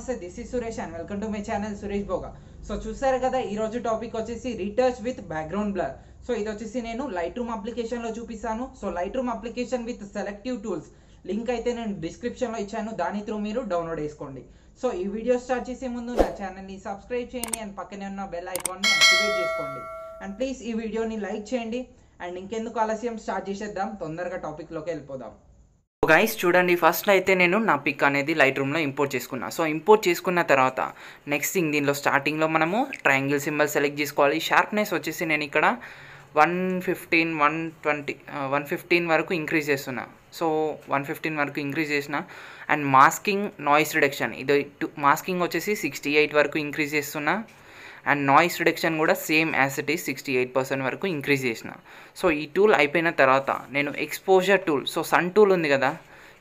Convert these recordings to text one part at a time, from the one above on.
నమస్తే, this is Suresh and welcome to my channel Suresh Bhoga. So చూసారు కదా, ఈ రోజు టాపిక్ వచ్చేసి retouch with background blur. So ఇది వచ్చేసి నేను లైట్ రూమ్ అప్లికేషన్ లో చూపిస్తాను. So Lightroom application with selective tools link అయితే నేను డిస్క్రిప్షన్ లో ఇచ్చాను, దాని త్రూ మీరు డౌన్లోడ్ చేసుకోండి. సో ఈ వీడియో స్టార్ట్ చేసే ముందు నా ఛానల్ ని సబ్స్క్రైబ్ చేయండి అండ్ పక్కనే ఉన్న బెల్ ఐకాన్ ని యాక్టివేట్ చేసుకోండి. అండ్ ప్లీజ్ ఈ వీడియోని లైక్ చేయండి. అండ్ ఇంకెందుకు ఆలస్యం, స్టార్ట్ చేసేద్దాం, తొందరగా టాపిక్ లోకి వెళ్ళిపోదాం. గైస్ చూడండి, ఫస్ట్ అయితే నేను నా పిక్ అనేది లైట్ రూమ్లో ఇంపోర్ట్ చేసుకున్నా. సో ఇంపోర్ట్ చేసుకున్న తర్వాత నెక్స్ట్ థింగ్, దీనిలో స్టార్టింగ్లో మనము ట్రయాంగిల్ సింబల్ సెలెక్ట్ చేసుకోవాలి. షార్ప్నెస్ వచ్చేసి నేను ఇక్కడ 115, 120, 115 వరకు ఇంక్రీజ్ చేస్తున్నా. సో 115 వరకు ఇంక్రీజ్ చేసిన. అండ్ మాస్కింగ్, నాయిస్ రిడక్షన్, ఇది మాస్కింగ్ వచ్చేసి 68 వరకు ఇంక్రీజ్ చేస్తున్నా. అండ్ నాయిస్ రిడక్షన్ కూడా సేమ్ యాజ్ ఇట్ ఈస్ 68% వరకు ఇంక్రీజ్ చేసిన. సో ఈ టూల్ అయిపోయిన తర్వాత నేను exposure tool, so sun tool ఉంది కదా,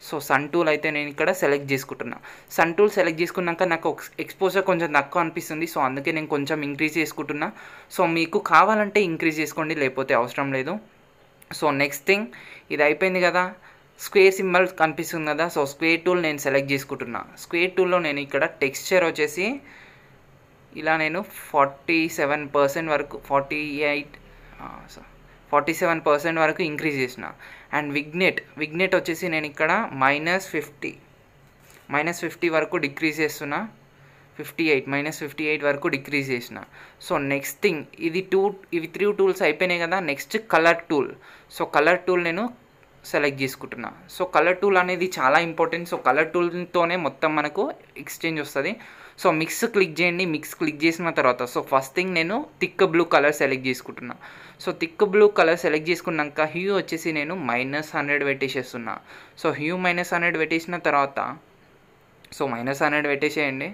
సో సన్ టూల్ అయితే నేను ఇక్కడ సెలెక్ట్ చేసుకుంటున్నా. సన్ టూల్ సెలెక్ట్ చేసుకున్నాక నాకు ఎక్స్పోజర్ కొంచెం తక్కువ అనిపిస్తుంది, సో అందుకే నేను కొంచెం ఇంక్రీజ్ చేసుకుంటున్నా. సో మీకు కావాలంటే ఇంక్రీజ్ చేసుకోండి, లేకపోతే అవసరం లేదు. సో నెక్స్ట్ థింగ్, ఇది అయిపోయింది కదా, స్క్వేర్ సింబల్ కనిపిస్తుంది కదా, సో స్క్వేర్ టూల్ నేను సెలెక్ట్ చేసుకుంటున్నా. స్క్వేర్ టూల్లో నేను ఇక్కడ టెక్స్చర్ వచ్చేసి ఇలా నేను 47% వరకు 47% వరకు ఇంక్రీజ్ చేసిన. అండ్ విగ్నెట్ వచ్చేసి నేను ఇక్కడ -50 వరకు డిక్రీజ్ చేస్తున్నా. 58 వరకు డిక్రీజ్ చేసిన. సో నెక్స్ట్ థింగ్, ఇవి 3 టూల్స్ అయిపోయినాయి కదా. Next colour tool. So colour tool నేను సెలెక్ట్ చేసుకుంటున్నా. సో కలర్ టూల్ అనేది చాలా ఇంపార్టెంట్. సో కలర్ టూల్తోనే మొత్తం మనకు ఎక్స్చేంజ్ వస్తుంది. సో మిక్స్ క్లిక్ చేయండి. మిక్స్ క్లిక్ చేసిన తర్వాత సో ఫస్ట్ థింగ్ నేను థిక్ బ్లూ కలర్ సెలెక్ట్ చేసుకుంటున్నా. So thick blue colour select చేసుకున్నాక హ్యూ వచ్చేసి నేను -100 పెట్టేసేస్తున్నా. సో హ్యూ -100 పెట్టేసిన తర్వాత సో -100 పెట్టేసేయండి.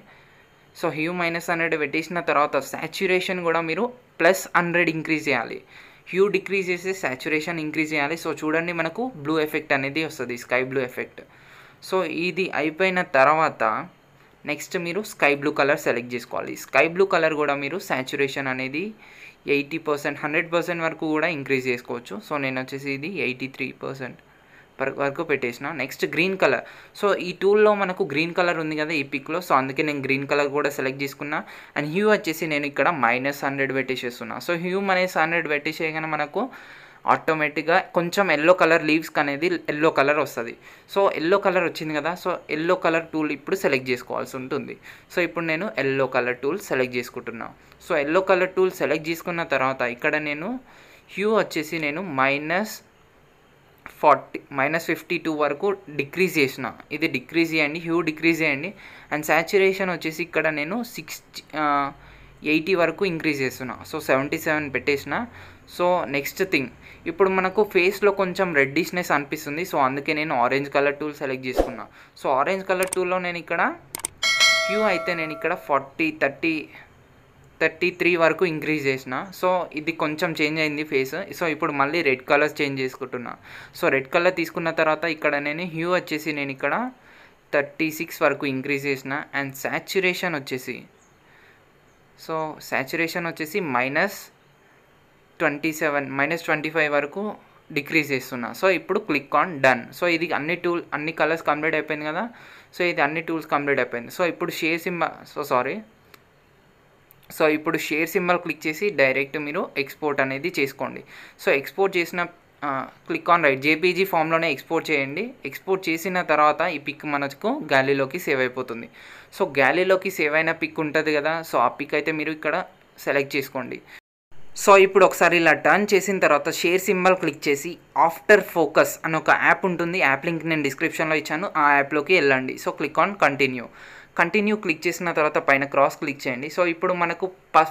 సో హ్యూ -100 పెట్టేసిన తర్వాత సాచ్యురేషన్ కూడా మీరు +100 ఇంక్రీజ్ చేయాలి. హ్యూ డిక్రీజ్ చేసి సాచ్యురేషన్ ఇంక్రీజ్ చేయాలి. సో చూడండి, మనకు బ్లూ ఎఫెక్ట్ అనేది వస్తుంది, స్కై బ్లూ ఎఫెక్ట్. సో ఇది అయిపోయిన తర్వాత నెక్స్ట్ మీరు స్కై బ్లూ కలర్ సెలెక్ట్ చేసుకోవాలి. స్కై బ్లూ కలర్ కూడా మీరు సాచ్యురేషన్ అనేది 80%, 100% వరకు కూడా ఇంక్రీజ్ చేసుకోవచ్చు. సో నేను వచ్చేసి ఇది 83% వరకు పెట్టేసిన. Next green colour. సో ఈ టూల్లో మనకు గ్రీన్ కలర్ ఉంది కదా ఈ పిక్లో, సో అందుకే నేను గ్రీన్ కలర్ కూడా సెలెక్ట్ చేసుకున్నా. అండ్ హ్యూ వచ్చేసి నేను ఇక్కడ -100 పెట్టేసేస్తున్నా. సో హ్యూ -100 పెట్టేసేయగానే మనకు ఆటోమేటిక్గా కొంచెం ఎల్లో కలర్ లీవ్స్కి అనేది ఎల్లో కలర్ వస్తుంది. సో ఎల్లో కలర్ వచ్చింది కదా, సో ఎల్లో కలర్ టూల్ ఇప్పుడు సెలెక్ట్ చేసుకోవాల్సి ఉంటుంది. సో ఇప్పుడు నేను ఎల్లో కలర్ టూల్ సెలెక్ట్ చేసుకుంటున్నా. So yellow colour tool select చేసుకున్న తర్వాత ఇక్కడ నేను హ్యూ వచ్చేసి నేను -52 వరకు డిక్రీజ్ చేసిన. ఇది డిక్రీజ్ చేయండి, హ్యూ డిక్రీజ్ చేయండి. అండ్ సాచ్యురేషన్ వచ్చేసి ఇక్కడ నేను 80 వరకు ఇంక్రీజ్ చేస్తున్నా. సో 77 పెట్టేసిన. సో నెక్స్ట్ థింగ్, ఇప్పుడు మనకు ఫేస్లో కొంచెం రెడ్డిష్నెస్ అనిపిస్తుంది. సో అందుకే నేను ఆరెంజ్ కలర్ టూల్ సెలెక్ట్ చేసుకున్నా. సో ఆరెంజ్ కలర్ టూల్లో నేను ఇక్కడ హ్యూ అయితే నేను ఇక్కడ 33 వరకు ఇంక్రీజ్ చేసిన. సో ఇది కొంచెం చేంజ్ అయింది ఫేస్. సో ఇప్పుడు మళ్ళీ రెడ్ కలర్ చేంజ్ చేసుకుంటున్నా. సో రెడ్ కలర్ తీసుకున్న తర్వాత ఇక్కడ నేను హ్యూ వచ్చేసి నేను ఇక్కడ 36 వరకు ఇంక్రీజ్ చేసిన. అండ్ సాచ్యురేషన్ వచ్చేసి -25 వరకు డిక్రీజ్ చేస్తున్నా. సో ఇప్పుడు క్లిక్ ఆన్ డన్. సో ఇది అన్ని కలర్స్ కంప్లీట్ అయిపోయింది కదా. సో ఇది అన్ని టూల్స్ కంప్లీట్ అయిపోయింది. సో ఇప్పుడు ఇప్పుడు షేర్ సింబల్ క్లిక్ చేసి డైరెక్ట్ మీరు ఎక్స్పోర్ట్ అనేది చేసుకోండి. సో ఎక్స్పోర్ట్ చేసిన క్లిక్ ఆన్ రైట్, జేపీజీ ఫామ్లోనే ఎక్స్పోర్ట్ చేయండి. ఎక్స్పోర్ట్ చేసిన తర్వాత ఈ పిక్ మనకు గ్యాలరీలోకి సేవ్ అయిపోతుంది. సో గ్యాలరీలోకి సేవ్ అయిన పిక్ ఉంటుంది కదా, సో ఆ పిక్ అయితే మీరు ఇక్కడ సెలెక్ట్ చేసుకోండి. సో ఇప్పుడు ఒకసారి ఇలా టర్న్ చేసిన తర్వాత షేర్ సింబల్ క్లిక్ చేసి ఆఫ్టర్ ఫోకస్ అని ఒక యాప్ ఉంటుంది. యాప్ లింక్ నేను డిస్క్రిప్షన్లో ఇచ్చాను, ఆ యాప్లోకి వెళ్ళండి. So click on continue click చేసిన తర్వాత పైన క్రాస్ క్లిక్ చేయండి. సో ఇప్పుడు మనకు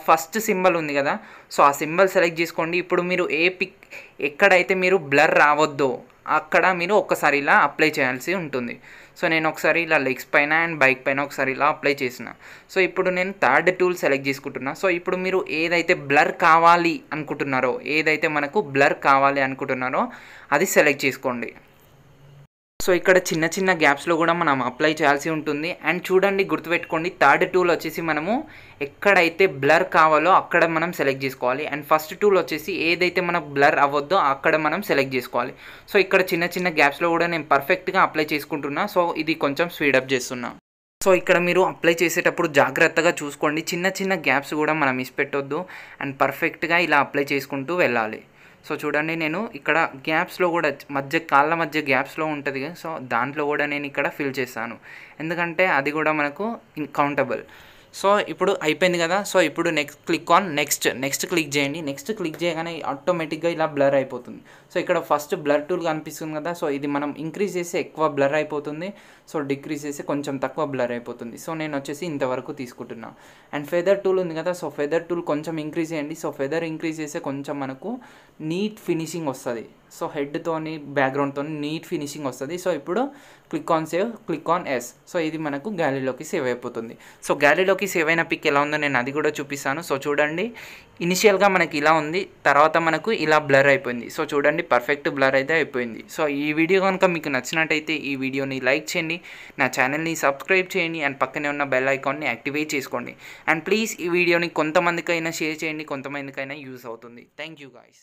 ఫస్ట్ సింబల్ ఉంది కదా, సో ఆ సింబల్ సెలెక్ట్ చేసుకోండి. ఇప్పుడు మీరు ఎక్కడైతే మీరు బ్లర్ రావద్దో అక్కడ మీరు ఒక్కసారి ఇలా అప్లై చేయాల్సి ఉంటుంది. సో నేను ఒకసారి ఇలా లెగ్స్ పైన అండ్ బైక్ పైన ఒకసారి ఇలా అప్లై చేసిన. సో ఇప్పుడు నేను థర్డ్ టూల్ సెలెక్ట్ చేసుకుంటున్నా. సో ఇప్పుడు మీరు ఏదైతే బ్లర్ కావాలి అనుకుంటున్నారో అది సెలెక్ట్ చేసుకోండి. సో ఇక్కడ చిన్న చిన్న గ్యాప్స్లో కూడా మనం అప్లై చేయాల్సి ఉంటుంది. అండ్ చూడండి, గుర్తుపెట్టుకోండి, థర్డ్ టూల్ వచ్చేసి మనము ఎక్కడైతే బ్లర్ కావాలో అక్కడ మనం సెలెక్ట్ చేసుకోవాలి. అండ్ ఫస్ట్ టూల్ వచ్చేసి ఏదైతే మనకు బ్లర్ అవ్వద్దో అక్కడ మనం సెలెక్ట్ చేసుకోవాలి. సో ఇక్కడ చిన్న చిన్న గ్యాప్స్లో కూడా నేను పర్ఫెక్ట్గా అప్లై చేసుకుంటున్నా. సో ఇది కొంచెం స్పీడప్ చేస్తున్నా. సో ఇక్కడ మీరు అప్లై చేసేటప్పుడు జాగ్రత్తగా చూసుకోండి, చిన్న చిన్న గ్యాప్స్ కూడా మనం మిస్ పెట్టొద్దు అండ్ పర్ఫెక్ట్గా ఇలా అప్లై చేసుకుంటూ వెళ్ళాలి. సో చూడండి, నేను ఇక్కడ గ్యాప్స్లో కూడా కాళ్ళ మధ్య గ్యాప్స్లో ఉంటుంది కదా, సో దాంట్లో కూడా నేను ఇక్కడ ఫిల్ చేస్తాను, ఎందుకంటే అది కూడా మనకు కౌంటబుల్. సో ఇప్పుడు అయిపోయింది కదా. సో ఇప్పుడు నెక్స్ట్ క్లిక్ చేయండి. నెక్స్ట్ క్లిక్ చేయగానే ఆటోమేటిక్గా ఇలా బ్లర్ అయిపోతుంది. సో ఇక్కడ ఫస్ట్ బ్లర్ టూల్ కనిపిస్తుంది కదా, సో ఇది మనం ఇంక్రీజ్ చేస్తే ఎక్కువ బ్లర్ అయిపోతుంది, సో డిక్రీజ్ చేస్తే కొంచెం తక్కువ బ్లర్ అయిపోతుంది. సో నేను వచ్చేసి ఇంతవరకు తీసుకుంటున్నా. అండ్ ఫెదర్ టూల్ ఉంది కదా, సో ఫెదర్ టూల్ కొంచెం ఇంక్రీజ్ చేయండి. సో ఫెదర్ ఇంక్రీజ్ చేస్తే కొంచెం మనకు నీట్ ఫినిషింగ్ వస్తుంది. సో హెడ్తోని బ్యాక్గ్రౌండ్తో నీట్ ఫినిషింగ్ వస్తుంది. సో ఇప్పుడు click on save, click on yes. So ఇది మనకు గ్యాలరీలోకి సేవ్ అయిపోతుంది. సో గ్యాలరీలోకి సేవ్ అయిన పిక్ ఎలా ఉందో నేను అది కూడా చూపిస్తాను. సో చూడండి, ఇనిషియల్గా మనకి ఇలా ఉంది, తర్వాత మనకు ఇలా బ్లర్ అయిపోయింది. సో చూడండి, పర్ఫెక్ట్ బ్లర్ అయితే అయిపోయింది. సో ఈ వీడియో కనుక మీకు నచ్చినట్టయితే ఈ వీడియోని లైక్ చేయండి, నా ఛానల్ని సబ్స్క్రైబ్ చేయండి అండ్ పక్కనే ఉన్న బెల్ ఐకాన్ని యాక్టివేట్ చేసుకోండి. అండ్ ప్లీజ్ ఈ వీడియోని కొంతమందికైనా షేర్ చేయండి, కొంతమందికైనా యూజ్ అవుతుంది. Thank you guys.